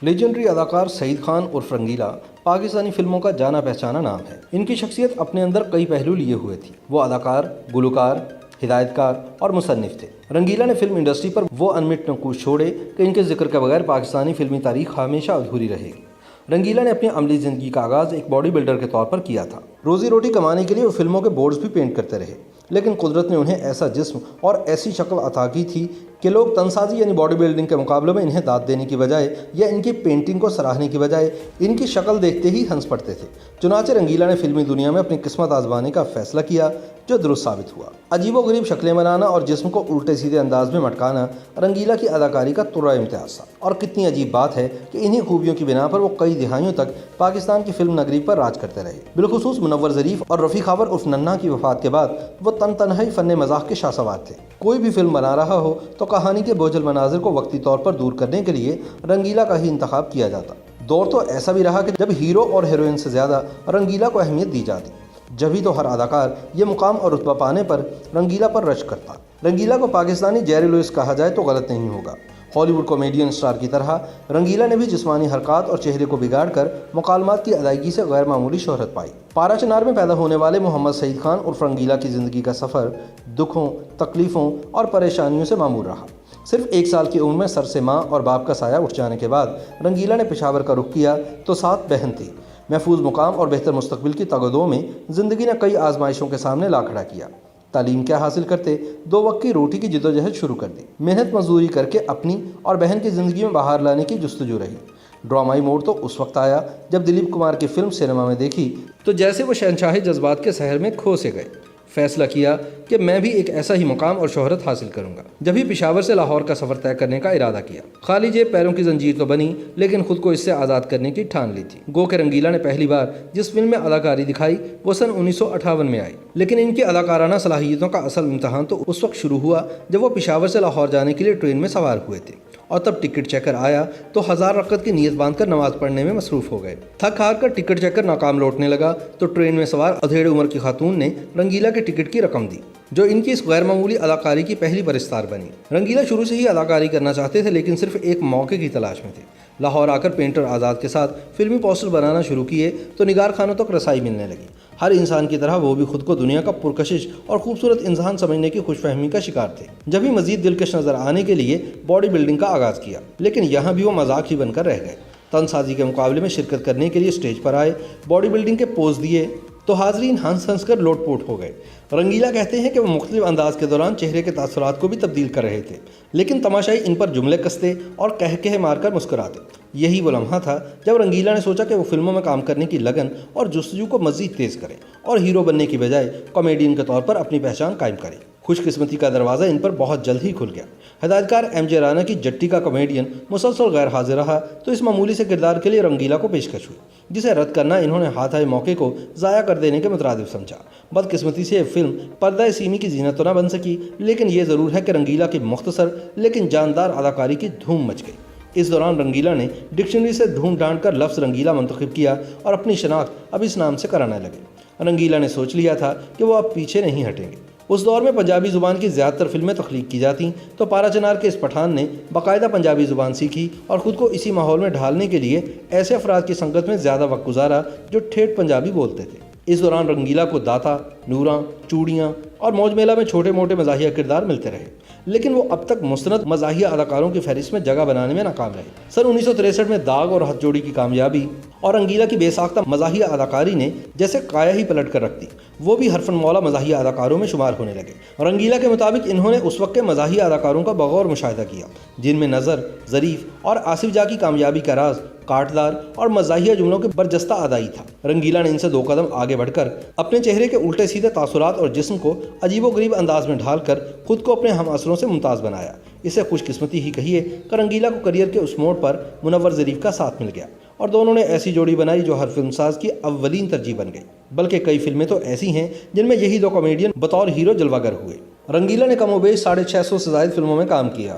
Legendary اداکار سعید خان عرف رنگیلا پاکستانی فلموں کا جانا پہچانا نام ہے۔ ان کی شخصیت اپنے اندر کئی پہلو لیے ہوئے تھی۔ وہ اداکار، گلوکار، ہدایت کار اور مصنف تھے۔ رنگیلا نے فلم انڈسٹری پر وہ انمٹ نقوش چھوڑے کہ ان کے ذکر کے بغیر پاکستانی فلمی تاریخ ہمیشہ ادھوری رہے گی۔ رنگیلا نے اپنی عملی زندگی کا آغاز ایک باڈی بلڈر کے طور پر کیا تھا۔ روزی روٹی کمانے کے لیے وہ فلموں کے بورڈز بھی پینٹ کرتے رہے، لیکن قدرت نے انہیں ایسا جسم اور ایسی شکل عطا کی تھی کہ لوگ تنسازی یعنی باڈی بلڈنگ کے مقابلوں میں انہیں داد دینے کی بجائے یا ان کی پینٹنگ کو سراہنے کی بجائے ان کی شکل دیکھتے ہی ہنس پڑتے تھے۔ چنانچہ رنگیلا نے فلمی دنیا میں اپنی قسمت آزمانے کا فیصلہ کیا، جو درست ثابت ہوا۔ عجیب و غریب شکلیں بنانا اور جسم کو الٹے سیدھے انداز میں مٹکانا رنگیلا کی اداکاری کا ترہ امتیاز تھا، اور کتنی عجیب بات ہے کہ انہی خوبیوں کی بنا پر وہ کئی دہائیوں تک پاکستان کی فلم نگری پر راج کرتے رہے۔ بالخصوص منور ظریف اور رفیع خاور عرف ننھا کی وفات کے بعد وہ تنہائی فن مزاح کے شاہسوار تھے۔ کوئی بھی فلم بنا رہا ہو تو کہانی کے بوجھل مناظر کو وقتی طور پر دور کرنے کے لیے رنگیلا کا ہی انتخاب کیا جاتا۔ دور تو ایسا بھی رہا کہ جب ہیرو اور ہیروئن سے زیادہ رنگیلا کو اہمیت دی جاتی، جبھی تو ہر اداکار یہ مقام اور رتبہ پانے پر رنگیلا پر رشک کرتا۔ رنگیلا کو پاکستانی جیری لوئس کہا جائے تو غلط نہیں ہوگا۔ ہالی ووڈ کامیڈین اسٹار کی طرح رنگیلا نے بھی جسمانی حرکات اور چہرے کو بگاڑ کر مکالمات کی ادائیگی سے غیر معمولی شہرت پائی۔ پارا چنار میں پیدا ہونے والے محمد سعید خان عرف رنگیلا کی زندگی کا سفر دکھوں، تکلیفوں اور پریشانیوں سے معمور رہا۔ صرف 1 سال کی عمر میں سر سے ماں اور باپ کا سایہ اٹھ جانے کے بعد رنگیلا نے پشاور کا رخ کیا تو 7 بہن تھی۔ محفوظ مقام اور بہتر مستقبل کی تگ و دو میں زندگی نے کئی آزمائشوں کے سامنے لا کھڑا کیا۔ تعلیم کیا حاصل کرتے، 2 وقت کی روٹی کی جدوجہد شروع کر دی۔ محنت مزدوری کر کے اپنی اور بہن کی زندگی میں بہار لانے کی جستجو رہی۔ ڈرامائی موڑ تو اس وقت آیا جب دلیپ کمار کی فلم سینما میں دیکھی تو جیسے وہ شہنشاہ جذبات کے سحر میں کھو سے گئے۔ فیصلہ کیا کہ میں بھی ایک ایسا ہی مقام اور شہرت حاصل کروں گا۔ جبھی پشاور سے لاہور کا سفر طے کرنے کا ارادہ کیا، خالی جیب پیروں کی زنجیر تو بنی لیکن خود کو اس سے آزاد کرنے کی ٹھان لی تھی۔ گو کہ رنگیلا نے پہلی بار جس فلم میں اداکاری دکھائی وہ سن 1958 میں آئی، لیکن ان کی اداکارانہ صلاحیتوں کا اصل امتحان تو اس وقت شروع ہوا جب وہ پشاور سے لاہور جانے کے لیے ٹرین میں سوار ہوئے تھے، اور تب ٹکٹ چیکر آیا تو 1000 رکعت کی نیت باندھ کر نماز پڑھنے میں مصروف ہو گئے۔ تھک ہار کر ٹکٹ چیکر ناکام لوٹنے لگا تو ٹرین میں سوار ادھیڑ عمر کی خاتون نے رنگیلا کے ٹکٹ کی رقم دی، جو ان کی اس غیر معمولی اداکاری کی پہلی پرستار بنی۔ رنگیلا شروع سے ہی اداکاری کرنا چاہتے تھے، لیکن صرف ایک موقع کی تلاش میں تھے۔ لاہور آ کر پینٹر آزاد کے ساتھ فلمی پوسٹر بنانا شروع کیے تو نگار خانوں تک رسائی ملنے لگی۔ ہر انسان کی طرح وہ بھی خود کو دنیا کا پرکشش اور خوبصورت انسان سمجھنے کی خوش فہمی کا شکار تھے۔ جب ہی مزید دلکش نظر آنے کے لیے باڈی بلڈنگ کا آغاز کیا، لیکن یہاں بھی وہ مذاق ہی بن کر رہ گئے۔ تن سازی کے مقابلے میں شرکت کرنے کے لیے اسٹیج پر آئے، باڈی بلڈنگ کے پوز دیے تو حاضرین ہنس ہنس کر لوٹ پوٹ ہو گئے۔ رنگیلا کہتے ہیں کہ وہ مختلف انداز کے دوران چہرے کے تاثرات کو بھی تبدیل کر رہے تھے، لیکن تماشائی ان پر جملے کستے اور کہہ مار کر مسکراتے۔ یہی وہ لمحہ تھا جب رنگیلا نے سوچا کہ وہ فلموں میں کام کرنے کی لگن اور جستجو کو مزید تیز کریں اور ہیرو بننے کی بجائے کامیڈین کے طور پر اپنی پہچان قائم کریں۔ خوش قسمتی کا دروازہ ان پر بہت جلد ہی کھل گیا۔ ہدایت کار ایم جے رانا کی جٹی کا کامیڈین مسلسل غیر حاضر رہا تو اس معمولی سے کردار کے لیے رنگیلا کو پیشکش ہوئی، جسے رد کرنا انہوں نے ہاتھ آئے موقع کو ضائع کر دینے کے مترادف سمجھا۔ بدقسمتی سے یہ فلم پردہ سیمی کی زینت تو نہ بن سکی، لیکن یہ ضرور ہے کہ رنگیلا کی مختصر لیکن جاندار اداکاری کی دھوم مچ گئی۔ اس دوران رنگیلا نے ڈکشنری سے ڈھونڈ ڈھانڈ کر لفظ رنگیلا منتخب کیا اور اپنی شناخت اب اس نام سے کرانے لگے۔ رنگیلا نے سوچ لیا تھا کہ وہ اب پیچھے نہیں ہٹیں گے۔ اس دور میں پنجابی زبان کی زیادہ تر فلمیں تخلیق کی جاتیں تو پارا چنار کے اس پٹھان نے باقاعدہ پنجابی زبان سیکھی اور خود کو اسی ماحول میں ڈھالنے کے لیے ایسے افراد کی سنگت میں زیادہ وقت گزارا جو ٹھیٹھ پنجابی بولتے تھے۔ اس دوران رنگیلا کو داتا، نوراں، چوڑیاں اور موج میلہ میں چھوٹے موٹے مزاحیہ کردار ملتے رہے، لیکن وہ اب تک مستند مزاحیہ اداکاروں کی فہرست میں جگہ بنانے میں ناکام رہے۔ سن 1963 میں داغ اور ہتھ جوڑی کی کامیابی اور رنگیلا کی بے ساختہ مزاحیہ اداکاری نے جیسے کایا ہی پلٹ کر رکھ دی۔ وہ بھی حرفن مولا مزاحیہ اداکاروں میں شمار ہونے لگے۔ رنگیلا کے مطابق انہوں نے اس وقت کے مزاحیہ اداکاروں کا بغور مشاہدہ کیا، جن میں نظر، ظریف اور آصف جاہ کی کامیابی کا راز کاٹدار اور مزاحیہ جملوں کے برجستہ ادائی تھا۔ رنگیلا نے ان سے 2 قدم آگے بڑھ کر اپنے چہرے کے الٹے سیدھے تاثرات اور جسم کو عجیب و غریب انداز میں ڈھال کر خود کو اپنے ہم اثروں سے ممتاز بنایا۔ اسے خوش قسمتی ہی کہیے کہ رنگیلا کو کریئر کے اس موڑ پر منور ظریف کا ساتھ مل گیا اور دونوں نے ایسی جوڑی بنائی جو ہر فلم ساز کی اولین ترجیح بن گئی، بلکہ کئی فلمیں تو ایسی ہیں جن میں یہی 2 کامیڈین بطور ہیرو جلوہ گر ہوئے۔ رنگیلا نے کم و بیش 650 سے زائد فلموں میں کام کیا۔